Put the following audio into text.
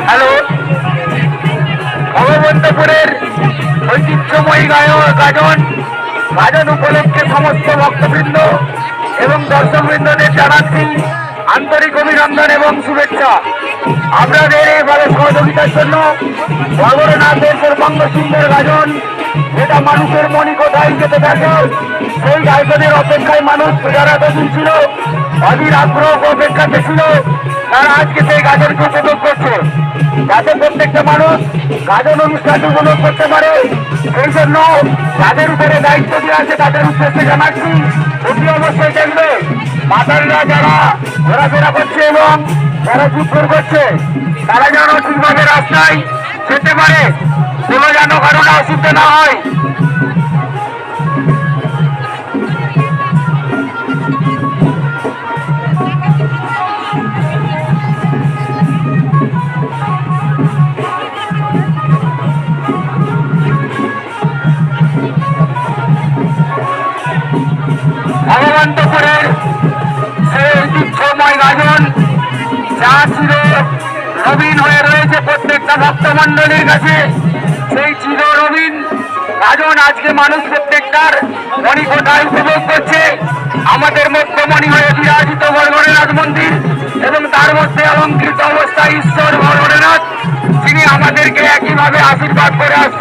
Hello, ভগবন্তপুরের ঐতিহ্যময়ী Gajan উপলক্ষে সমস্ত ভক্তবৃন্দ এবং দর্শকবৃন্দদের জানাচ্ছি আন্তরিক অভিনন্দন এবং শুভেচ্ছা। আপনাদের এইভাবে সহযোগিতার জন্য ভগবতনাথের সর্বাঙ্গ সুন্দর গাজন, যেটা মানুষের মনি কোথায় যেতে থাকে, সেই গায়কদের অপেক্ষায় মানুষ যারা এতদিন ছিল, অধীর আগ্রহ অপেক্ষাতে ছিল, তারা আজকে সেই গাজনকে উপভোগ করছে, যাতে প্রত্যেকটা মানুষ গাজন অনুষ্ঠানটি উপভোগ করতে পারে। সেই জন্য যাদের উপরে দায়িত্ব দিয়ে আছে তাদের উদ্দেশ্যে জানাচ্ছি, অতি অবশ্যই দেখবে মাতালরা যারা ঘোরাফেরা করছে এবং যারা যুদ্ধ করছে, তারা যেন ঠিকভাবে রাস্তায় যেতে পারে, কোনো যেন কারণে অসুবিধা না হয়। ভগবন্তপুরের সেই ঐতিহ্যময় গাজন যা চির নবীন হয়ে রয়েছে প্রত্যেকটা ভক্তমণ্ডলীর কাছে, সেই চির নবীন গাজন আজকে মানুষ প্রত্যেকটার মণিকোঠায় উপভোগ করছে। আমাদের মধ্যমণি হয়ে বিরাজিত ভগবতনাথ মন্দির এবং তার মধ্যে অলঙ্কৃত অবস্থায় ঈশ্বর ভগবতনাথ, যিনি আমাদেরকে একইভাবে আশীর্বাদ করে আসছেন।